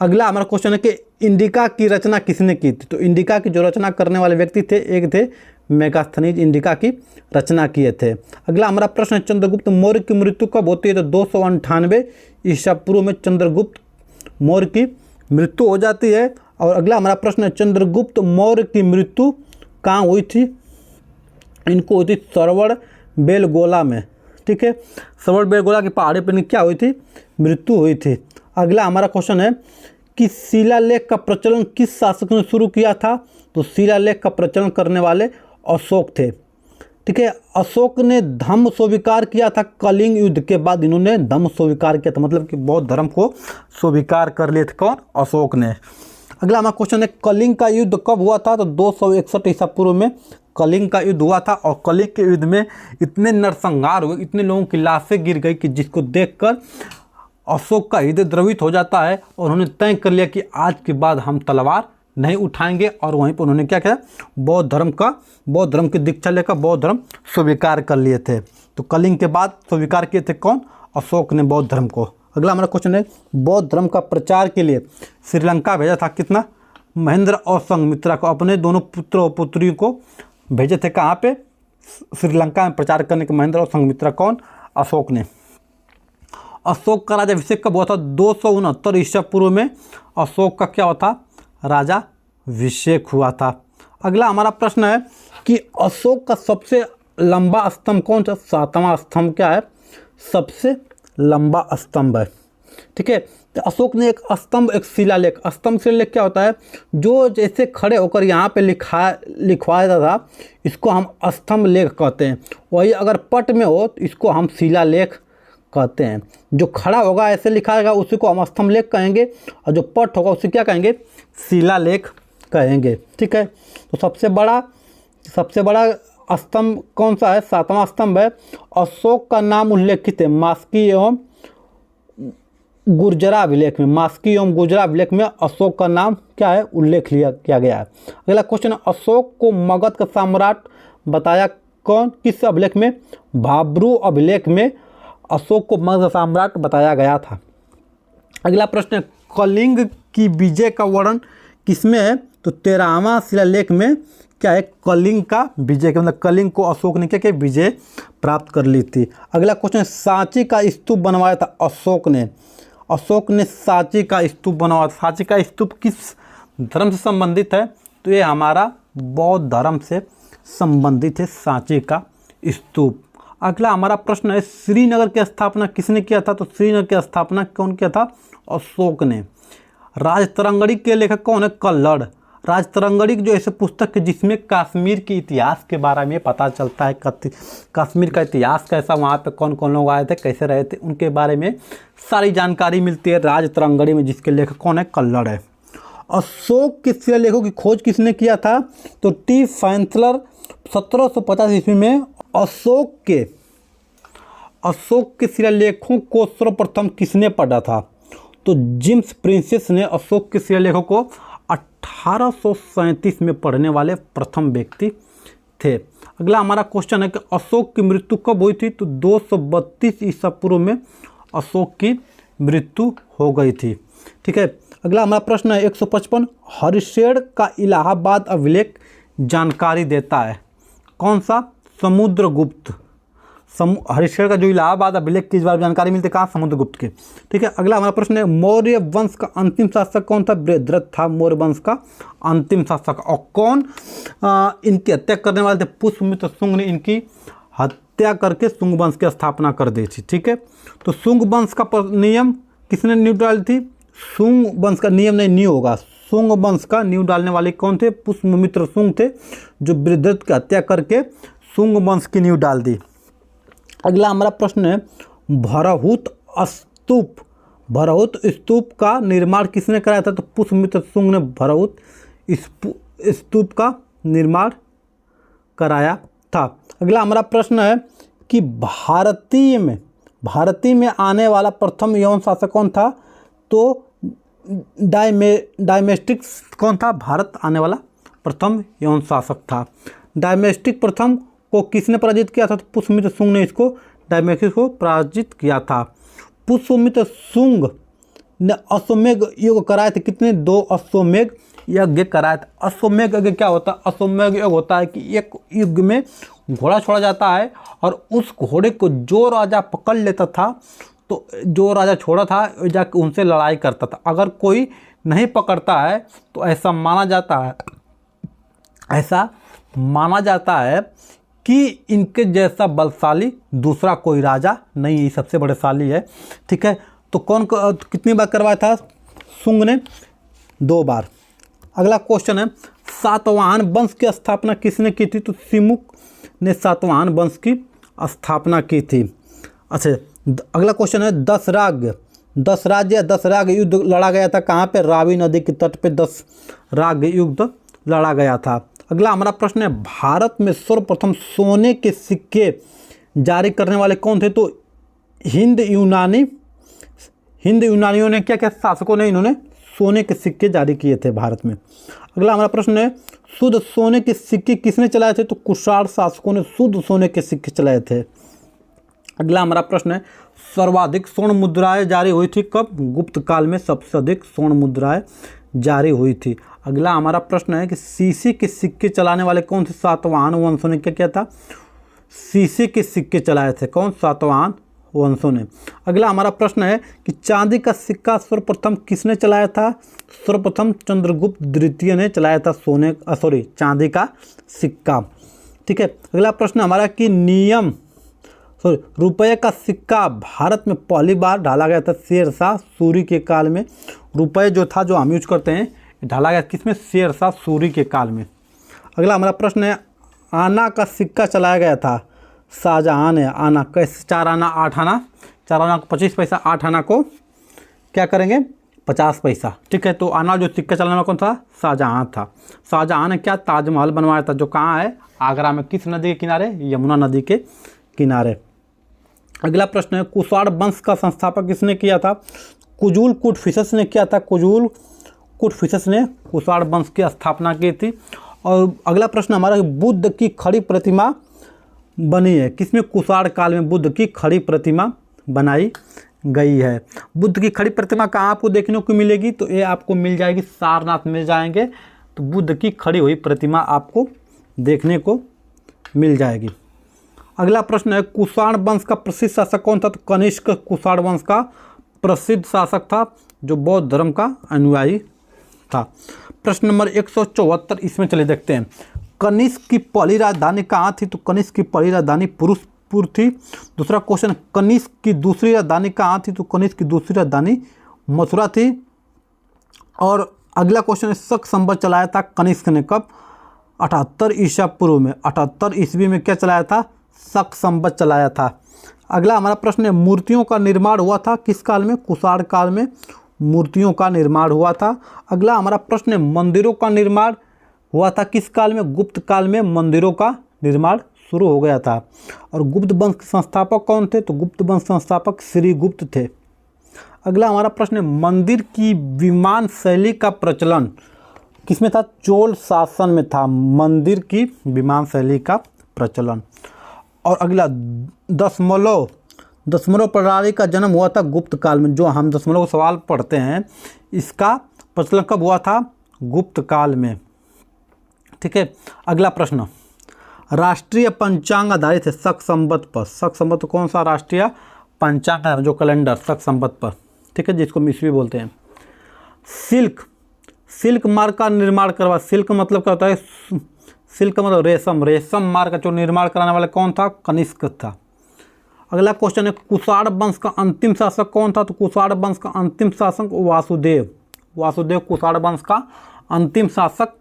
अगला हमारा क्वेश्चन है कि इंडिका की रचना किसने की थी? तो इंडिका की जो रचना करने वाले व्यक्ति थे, एक थे मेगास्थनीज, इंडिका की रचना किए थे। अगला हमारा प्रश्न है, चंद्रगुप्त मौर्य की मृत्यु कब होती है? तो 298 ईसा पूर्व में चंद्रगुप्त मौर्य की मृत्यु हो जाती है। और अगला हमारा प्रश्न है, चंद्रगुप्त मौर्य की मृत्यु कहाँ हुई थी? इनको हुई थी सरवण बेलगोला में। ठीक है, सरवण बेलगोला की पहाड़ी पर क्या हुई थी? मृत्यु हुई थी। अगला हमारा क्वेश्चन है कि शिलालेख का प्रचलन किस शासक ने शुरू किया था? तो शिलालेख का प्रचलन करने वाले अशोक थे। ठीक है, अशोक ने धम्म स्वीकार किया था। कलिंग युद्ध के बाद इन्होंने धम्म स्वीकार किया था, मतलब कि बौद्ध धर्म को स्वीकार कर लिए थे। कौन? अशोक ने। अगला हमारा क्वेश्चन है, कलिंग का युद्ध कब हुआ था? तो 261 ईसा पूर्व में कलिंग का युद्ध हुआ था। और कलिंग के युद्ध में इतने नरसंहार हुए, इतने लोगों की लाशें गिर गई कि जिसको देखकर अशोक का हृदय द्रवित हो जाता है और उन्होंने तय कर लिया कि आज के बाद हम तलवार नहीं उठाएंगे। और वहीं पर उन्होंने क्या किया? बौद्ध धर्म की दीक्षा लेकर बौद्ध धर्म स्वीकार कर लिए थे। तो कलिंग के बाद स्वीकार किए थे कौन? अशोक ने बौद्ध धर्म को। अगला हमारा क्वेश्चन है, बौद्ध धर्म का प्रचार के लिए श्रीलंका भेजा था कितना? महेंद्र और संघमित्रा को, अपने दोनों पुत्र और पुत्रियों को भेजे थे। कहाँ पे? श्रीलंका में प्रचार करने के महेंद्र और संघमित्रा। कौन? अशोक ने। अशोक का राज्याभिषेक कब हुआ था? 269 ईसा पूर्व में अशोक का क्या हुआ था? राजाभिषेक हुआ था। अगला हमारा प्रश्न है कि अशोक का सबसे लंबा स्तंभ कौन सा? 7वां स्तंभ क्या है? सबसे लंबा स्तंभ है। ठीक है, तो अशोक ने एक स्तंभ, एक शिलालेख, स्तंभ शिलालेख क्या होता है? जो जैसे खड़े होकर यहाँ पे लिखवाया था, इसको हम स्तंभ लेख कहते हैं। वही अगर पट में हो तो इसको हम शिलालेख कहते हैं। जो खड़ा होगा ऐसे लिखाएगा उसी को हम स्तंभ लेख कहेंगे, और जो पट होगा उसे क्या कहेंगे? शिलालेख कहेंगे। ठीक है, तो सबसे बड़ा स्तंभ कौन सा है? 7वां स्तंभ है। अशोक का नाम उल्लेखित है मास्की एवं गुर्जरा अभिलेख में। मास्की एवं गुर्जरा अभिलेख में अशोक का नाम क्या है? उल्लेख किया गया है। अगला क्वेश्चन, अशोक को मगध का सम्राट बताया कौन? किस अभिलेख में? भाब्रू अभिलेख में अशोक को मगध का सम्राट बताया गया था। अगला प्रश्न है, कलिंग की विजय का वर्णन किसमें है? तो 13वां शिलालेख में क्या है? कलिंग का विजय, मतलब कलिंग को अशोक ने क्या किया? विजय प्राप्त कर ली थी। अगला क्वेश्चन, सांची का स्तूप बनवाया था अशोक ने। अशोक ने सांची का स्तूप बनवाया। सांची का स्तूप किस धर्म से संबंधित है? तो ये हमारा बौद्ध धर्म से संबंधित है, सांची का स्तूप। अगला हमारा प्रश्न है, श्रीनगर की स्थापना किसने किया था? तो श्रीनगर की स्थापना कौन किया था? अशोक ने। राजतरंगड़ी के लेखक कौन है? कल्लड़। राजतरंगड़ी जो ऐसे पुस्तक है जिसमें कश्मीर के इतिहास के बारे में पता चलता है, कश्मीर का इतिहास कैसा, वहाँ पे कौन कौन लोग आए थे, कैसे रहे थे, उनके बारे में सारी जानकारी मिलती है राजतरंगड़ी में, जिसके लेखक कौन है? कल्लड़ है। अशोक के शिलालेखों की खोज किसने किया था? तो टी फैंसलर 1750 ईस्वी में अशोक के शिलालेखों को सर्वप्रथम किसने पढ़ा था? तो जेम्स प्रिंसेस ने अशोक के शिलालेखों को 1837 में पढ़ने वाले प्रथम व्यक्ति थे। अगला हमारा क्वेश्चन है कि अशोक की मृत्यु कब हुई थी? तो 232 ईसा पूर्व में अशोक की मृत्यु हो गई थी। ठीक है, अगला हमारा प्रश्न है 155, हरिशेन का इलाहाबाद अभिलेख जानकारी देता है। कौन सा? समुद्रगुप्त। हरिशेन का जो इलाहाबाद अभिलेख की इस बार जानकारी मिलती है कहाँ? समुद्रगुप्त के। ठीक है, अगला हमारा प्रश्न है, मौर्य वंश का अंतिम शासक कौन था? बृहद्रथ था मौर्य वंश का अंतिम शासक। और कौन इनकी हत्या करने वाले थे? पुष्यमित्र शुंग ने इनकी हत्या करके शुंग वंश की स्थापना कर दी थी। ठीक है, तो शुंग वंश का नियम किसने नींव डाली थी? शुंग वंश का नियम नहीं, नींव होगा। शुंग वंश का नींव डालने वाले कौन थे? पुष्यमित्र शुंग थे, जो वृद्धृत की हत्या करके शुंग वंश की नींव डाल दी। अगला हमारा प्रश्न है, भरहुत स्तूप का निर्माण किसने कराया था? तो पुष्यमित्र शुंग ने भरहुत स्तूप का निर्माण कराया था। अगला हमारा प्रश्न है कि भारतीय में आने वाला प्रथम यवन शासक कौन था? तो डायमेस्टिक्स कौन था? भारत आने वाला प्रथम यवन शासक था। डायमेस्टिक प्रथम को किसने पराजित किया था? तो पुष्यमित्र शुंग ने इसको डायमेस्टिक को पराजित किया था। पुष्यमित्र शुंग ने अश्वमेध युग कराए थे। कितने? 2 अश्वमेध यज्ञ कराए थे। अश्वमेध यज्ञ क्या होता है? अश्वमेध यज्ञ होता है कि एक युग में घोड़ा छोड़ा जाता है और उस घोड़े को जो राजा पकड़ लेता था, तो जो राजा छोड़ा था जाकर उनसे लड़ाई करता था। अगर कोई नहीं पकड़ता है तो ऐसा माना जाता है कि इनके जैसा बलशाली दूसरा कोई राजा नहीं है, सबसे बड़े शाली है। ठीक है, तो कितनी बार करवाया था शुंग ने? 2 बार। अगला क्वेश्चन है, सातवाहन वंश की स्थापना किसने की थी? तो सिमुक ने सातवाहन वंश की स्थापना की थी। अच्छा, अगला क्वेश्चन है, 10 राग युद्ध लड़ा गया था कहाँ पे? रावी नदी के तट पे 10 राग युद्ध लड़ा गया था। अगला हमारा प्रश्न है, भारत में सर्वप्रथम सोने के सिक्के जारी करने वाले कौन थे? तो हिंद यूनानियों ने, क्या शासकों ने इन्होंने सोने के सिक्के जारी किए थे भारत में। अगला हमारा प्रश्न है, शुद्ध सोने के सिक्के किसने चलाए थे? तो कुषाण शासकों ने शुद्ध सोने के सिक्के चलाए थे। अगला हमारा प्रश्न है, सर्वाधिक स्वर्ण मुद्राएं जारी हुई थी कब? गुप्त काल में सबसे अधिक स्वर्ण मुद्राएं जारी हुई थी। अगला हमारा प्रश्न है कि सीसी के सिक्के चलाने वाले कौन थे? सातवाहन वंशों ने क्या किया था? सीसी के सिक्के चलाए थे। कौन? सातवाहन वंशों ने। अगला हमारा प्रश्न है कि चांदी का सिक्का सर्वप्रथम किसने चलाया था? सर्वप्रथम चंद्रगुप्त द्वितीय ने चलाया था चांदी का सिक्का। ठीक है, अगला प्रश्न हमारा कि रुपये का सिक्का भारत में पहली बार डाला गया था शेरशाह सूरी के काल में। रुपये जो था, जो हम यूज करते हैं, डाला गया किसमें? शेरशाह सूरी के काल में। अगला हमारा प्रश्न है, आना का सिक्का चलाया गया था शाहजहां ने। आना कैसे? 4 आना 8 आना, 4 आना को 25 पैसा, 8 आना को क्या करेंगे? 50 पैसा। ठीक है, तो आना जो सिक्का चलाने वाला कौन था? शाहजहां था। शाहजहां ने क्या? ताजमहल बनवाया था, जो कहाँ है? आगरा में। किस नदी के किनारे? यमुना नदी के किनारे। अगला प्रश्न है, कुषाण वंश का संस्थापक किसने किया था? कुजूल कुटफिशस ने किया था। कुजूल कुटफिशस ने कुषाण वंश की स्थापना की थी। और अगला प्रश्न हमारा, बुद्ध की खड़ी प्रतिमा बनी है किसमें? कुषाण काल में बुद्ध की खड़ी प्रतिमा बनाई गई है। बुद्ध की खड़ी प्रतिमा कहाँ आपको देखने को मिलेगी? तो ये आपको मिल जाएगी सारनाथ में जाएंगे तो बुद्ध की खड़ी हुई प्रतिमा आपको देखने को मिल जाएगी। अगला प्रश्न है, कुषाण वंश का प्रसिद्ध शासक कौन था? तो कनिष्क कुषाण वंश का प्रसिद्ध शासक था, जो बौद्ध धर्म का अनुयायी था। प्रश्न नंबर 174 इसमें चले देखते हैं। कनिष्क की पहली राजधानी कहाँ थी? तो कनिष्क की पहली राजधानी पुरुषपुर थी। दूसरा क्वेश्चन, कनिष्क की दूसरी राजधानी कहाँ थी? तो कनिष्क की दूसरी राजधानी मथुरा थी। और अगला क्वेश्चन है, शक संवत चलाया था कनिष्क ने कब? 78 ईसा पूर्व में। 78 ईस्वी में क्या चलाया था? शक संवत चलाया था। अगला हमारा प्रश्न है, मूर्तियों का निर्माण हुआ था किस काल में? कुषाण काल में मूर्तियों का निर्माण हुआ था। अगला हमारा प्रश्न है, मंदिरों का निर्माण हुआ था किस काल में? गुप्त काल में मंदिरों का निर्माण शुरू हो गया था। और गुप्त वंश के संस्थापक कौन थे? तो गुप्त वंश संस्थापक श्रीगुप्त थे। अगला हमारा प्रश्न है, मंदिर की विमान शैली का प्रचलन किसमें था? चोल शासन में था मंदिर की विमान शैली का प्रचलन। और अगला दशमलव प्रणाली का जन्म हुआ था गुप्त काल में। जो हम दशमलव का सवाल पढ़ते हैं, इसका प्रचलन कब हुआ था? गुप्त काल में। ठीक है, अगला प्रश्न, राष्ट्रीय पंचांग आधारित है शक संवत पर। शक संवत कौन सा राष्ट्रीय पंचांग है? जो कैलेंडर शक संवत पर। ठीक है, जिसको हम ईस्वी बोलते हैं। सिल्क मार्ग का निर्माण करवा। सिल्क मतलब क्या होता है? सिल्क मतलब रेशम मार्ग का जो निर्माण कराने वाला कौन था? कनिष्क था। अगला क्वेश्चन है, कुषाण वंश का अंतिम शासक कौन था? तो कुषाण वंश का अंतिम शासक वासुदेव कुषाण वंश का अंतिम शासक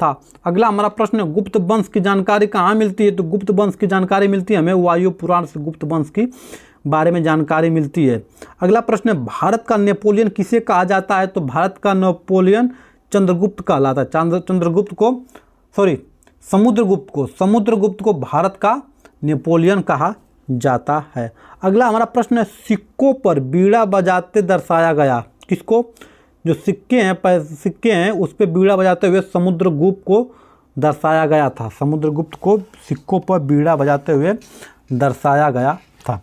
था। अगला हमारा प्रश्न है, गुप्त वंश की जानकारी कहाँ मिलती है? तो गुप्त वंश की जानकारी मिलती है हमें वायु पुराण से गुप्त वंश की बारे में जानकारी मिलती है। अगला प्रश्न है, भारत का नेपोलियन किसे कहा जाता है? तो भारत का नेपोलियन चंद्रगुप्त कहलाता है। समुद्रगुप्त को भारत का नेपोलियन कहा जाता है। अगला हमारा प्रश्न है, सिक्कों पर बीड़ा बजाते दर्शाया गया किसको? जो सिक्के हैं उस पर बीड़ा बजाते हुए समुद्रगुप्त को दर्शाया गया था। समुद्रगुप्त को सिक्कों पर बीड़ा बजाते हुए दर्शाया गया था।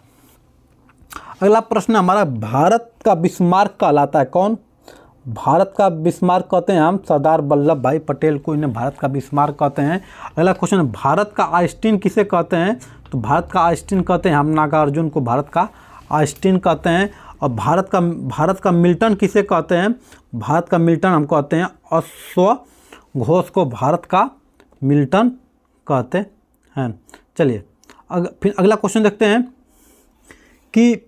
अगला प्रश्न हमारा, भारत का बिस्मार्क कहलाता है कौन? भारत का बिस्मार्क कहते हैं हम सरदार वल्लभ भाई पटेल को, इन्हें भारत का बिस्मार्क कहते हैं। अगला क्वेश्चन है, भारत का आइंस्टीन किसे कहते हैं? तो भारत का आइंस्टीन कहते हैं हम नागार्जुन को भारत का आइंस्टीन कहते हैं। और भारत का मिल्टन किसे कहते हैं? भारत का मिल्टन हम कहते हैं अश्वघोष को भारत का मिल्टन कहते हैं। चलिए फिर अगला क्वेश्चन देखते हैं कि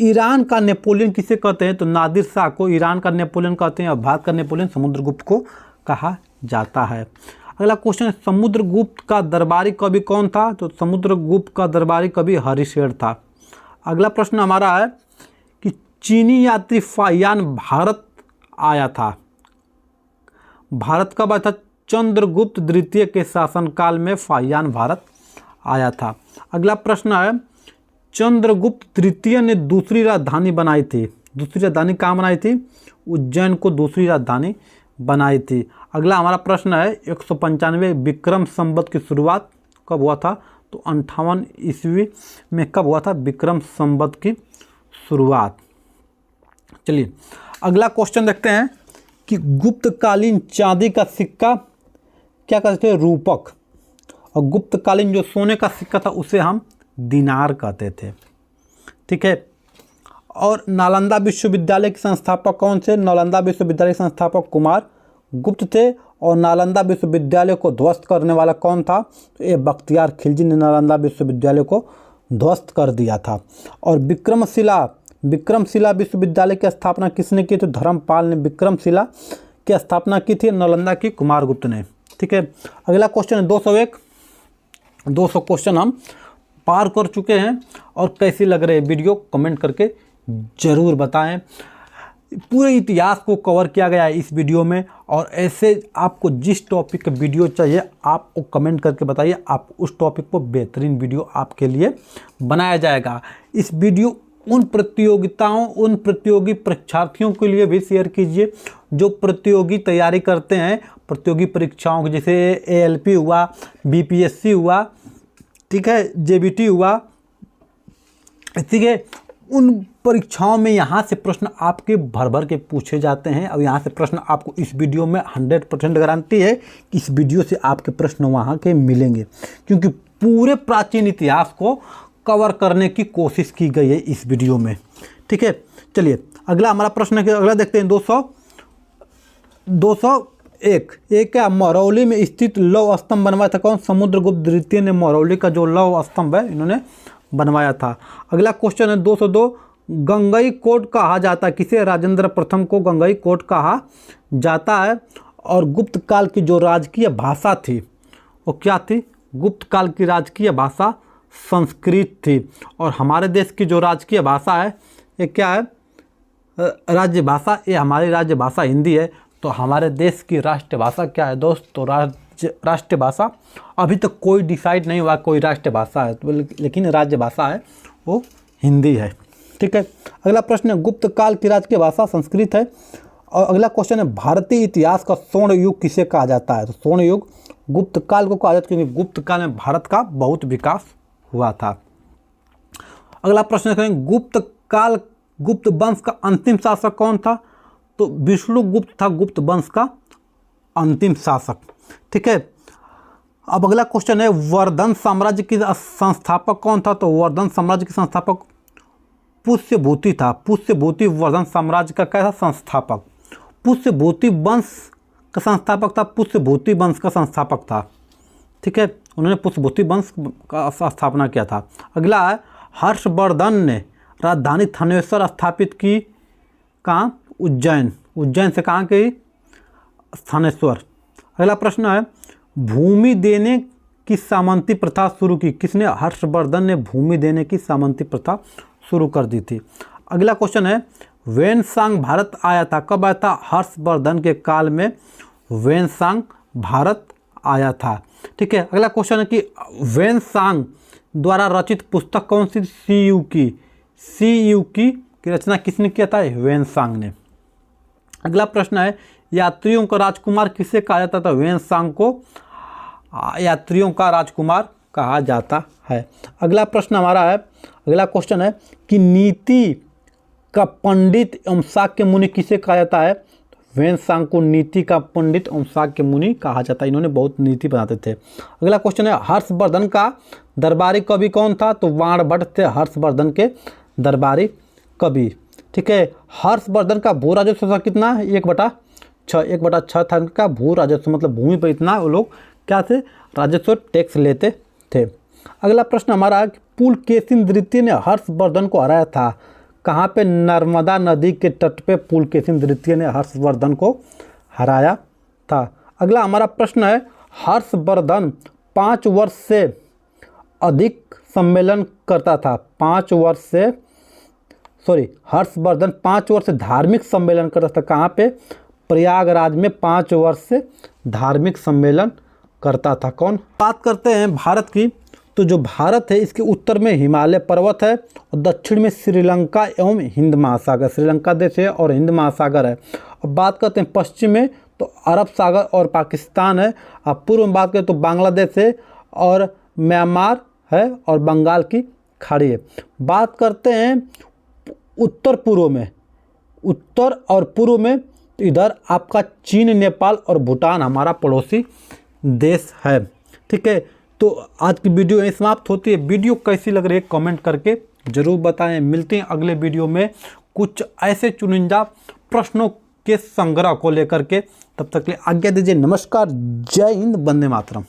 ईरान का नेपोलियन किसे कहते हैं? तो नादिर शाह को ईरान का नेपोलियन कहते हैं और भारत का नेपोलियन समुद्रगुप्त को कहा जाता है। अगला क्वेश्चन है, समुद्रगुप्त का दरबारी कवि कौन था? तो समुद्रगुप्त का दरबारी कवि हरिशेर था। अगला प्रश्न हमारा है कि चीनी यात्री फाहियान भारत आया था। भारत कब आया था? चंद्रगुप्त द्वितीय के शासनकाल में फाहियान भारत आया था। अगला प्रश्न है, चंद्रगुप्त तृतीय ने दूसरी राजधानी बनाई थी। दूसरी राजधानी कहाँ बनाई थी? उज्जैन को दूसरी राजधानी बनाई थी। अगला हमारा प्रश्न है, 195 विक्रम संवत की शुरुआत कब हुआ था? तो 58 ईस्वी में कब हुआ था विक्रम संवत की शुरुआत? चलिए अगला क्वेश्चन देखते हैं कि गुप्तकालीन चांदी का सिक्का क्या कहते हैं? रूपक। और गुप्तकालीन जो सोने का सिक्का था उसे हम दिनार कहते थे। ठीक है। और नालंदा विश्वविद्यालय के संस्थापक कौन थे? नालंदा विश्वविद्यालय के संस्थापक कुमार गुप्त थे। और नालंदा विश्वविद्यालय को ध्वस्त करने वाला कौन था? तो ये बख्तियार खिलजी ने नालंदा विश्वविद्यालय को ध्वस्त कर दिया था। और विक्रमशिला विश्वविद्यालय की स्थापना किसने की? तो धर्मपाल ने विक्रमशिला की स्थापना की थी, नालंदा की कुमारगुप्त ने। ठीक है। अगला क्वेश्चन है 201। 200 क्वेश्चन हम पार कर चुके हैं। और कैसी लग रही है वीडियो कमेंट करके ज़रूर बताएं। पूरे इतिहास को कवर किया गया है इस वीडियो में। और ऐसे आपको जिस टॉपिक का वीडियो चाहिए आप वो कमेंट करके बताइए, आप उस टॉपिक पर बेहतरीन वीडियो आपके लिए बनाया जाएगा। इस वीडियो उन प्रतियोगी परीक्षार्थियों के लिए भी शेयर कीजिए जो प्रतियोगी तैयारी करते हैं, प्रतियोगी परीक्षाओं की, जैसे ALP हुआ, BPSC हुआ, ठीक है, JBT हुआ, ठीक है। उन परीक्षाओं में यहाँ से प्रश्न आपके भर भर के पूछे जाते हैं। और यहाँ से प्रश्न आपको इस वीडियो में 100% गारंटी है कि इस वीडियो से आपके प्रश्न वहाँ के मिलेंगे, क्योंकि पूरे प्राचीन इतिहास को कवर करने की कोशिश की गई है इस वीडियो में। ठीक है। चलिए अगला हमारा प्रश्न है, अगला देखते हैं 201। एक क्या महरौली में स्थित लौह स्तंभ बनवाया था कौन? समुद्रगुप्त द्वितीय ने महरौली का जो लौह स्तंभ है इन्होंने बनवाया था। अगला क्वेश्चन है 202। गंगईकोट कहा जाता है किसे? राजेंद्र प्रथम को गंगईकोट कहा जाता है। और गुप्त काल की जो राजकीय भाषा थी वो क्या थी? गुप्त काल की राजकीय भाषा संस्कृत थी। और हमारे देश की जो राजकीय भाषा है ये क्या है? राज्य भाषा। ये हमारी राज्य भाषा हिंदी है। तो हमारे देश की राष्ट्र भाषा क्या है दोस्त? तो राष्ट्र भाषा अभी तक कोई डिसाइड नहीं हुआ कोई राष्ट्र भाषा है, तो लेकिन राज्य भाषा है वो हिंदी है। ठीक है। अगला प्रश्न है, गुप्त काल की राजकीय भाषा संस्कृत है। और अगला क्वेश्चन है, भारतीय इतिहास का स्वर्ण युग किसे कहा जाता है? तो स्वर्ण युग गुप्त काल को कहा जाता है, क्योंकि गुप्त काल में भारत का बहुत विकास हुआ था। अगला प्रश्न है, गुप्त वंश का अंतिम शासक कौन था? तो विष्णुगुप्त था गुप्त वंश का अंतिम शासक। ठीक है। अब अगला क्वेश्चन है, वर्धन साम्राज्य की संस्थापक कौन था? तो वर्धन साम्राज्य के संस्थापक पुष्यभूति था। पुष्यभूति वर्धन साम्राज्य का क्या था? संस्थापक। पुष्यभूति वंश का संस्थापक था, पुष्यभूति वंश का संस्थापक था। ठीक है। उन्होंने पुष्यभूति वंश का स्थापना किया था। अगला है, हर्षवर्धन ने राजधानी थानेश्वर स्थापित की कहाँ? उज्जैन। उज्जैन से कहाँ के? स्थानेश्वर। अगला प्रश्न है, भूमि देने की सामंती प्रथा शुरू की किसने? हर्षवर्धन ने भूमि देने की सामंती प्रथा शुरू कर दी थी। अगला क्वेश्चन है, वेनसांग भारत आया था, कब आया था? हर्षवर्धन के काल में वेनसांग भारत आया था। ठीक है। अगला क्वेश्चन है कि वेनसांग द्वारा रचित पुस्तक कौन सी? सीयूकी की रचना किसने किया था? वेनसांग ने। अगला प्रश्न है, यात्रियों का राजकुमार किसे कहा जाता था? वेनसांग को यात्रियों का राजकुमार कहा जाता है। अगला प्रश्न हमारा है, अगला क्वेश्चन है कि नीति का पंडित एवं शाक्य मुनि किसे कहा जाता है? वेनसांग को नीति का पंडित एवं शाक्य मुनि कहा जाता है। इन्होंने बहुत नीति बनाते थे। अगला क्वेश्चन है, हर्षवर्धन का दरबारी कवि कौन था? तो बाणभट्ट थे हर्षवर्धन के दरबारी कवि। ठीक है। हर्षवर्धन का भू राजस्व कितना? 1/6 था इनका भू राजस्व, मतलब भूमि पर इतना वो लोग क्या थे? राजस्व टैक्स लेते थे। अगला प्रश्न हमारा, पुलकेशिन द्वितीय ने हर्षवर्धन को हराया था, कहाँ पे? नर्मदा नदी के तट पे पुलकेशिन द्वितीय ने हर्षवर्धन को हराया था। अगला हमारा प्रश्न है, हर्षवर्धन 5 वर्ष से अधिक सम्मेलन करता था। हर्षवर्धन 5 वर्ष से धार्मिक सम्मेलन करता था, कहाँ पे? प्रयागराज में 5 वर्ष से धार्मिक सम्मेलन करता था। कौन? बात करते हैं भारत की, तो जो भारत है इसके उत्तर में हिमालय पर्वत है और दक्षिण में श्रीलंका एवं हिंद महासागर, श्रीलंका देश है और हिंद महासागर है। और बात करते हैं पश्चिम में तो अरब सागर और पाकिस्तान है। और पूर्व में बात करें तो बांग्लादेश है और म्यांमार है और बंगाल की खाड़ी है। बात करते हैं उत्तर और पूर्व में, तो इधर आपका चीन, नेपाल और भूटान हमारा पड़ोसी देश है। ठीक है। तो आज की वीडियो यहीं समाप्त होती है। वीडियो कैसी लग रही है कमेंट करके ज़रूर बताएं। मिलते हैं अगले वीडियो में कुछ ऐसे चुनिंदा प्रश्नों के संग्रह को लेकर के। तब तक के लिए आज्ञा दीजिए। नमस्कार, जय हिंद, वंदे मातरम।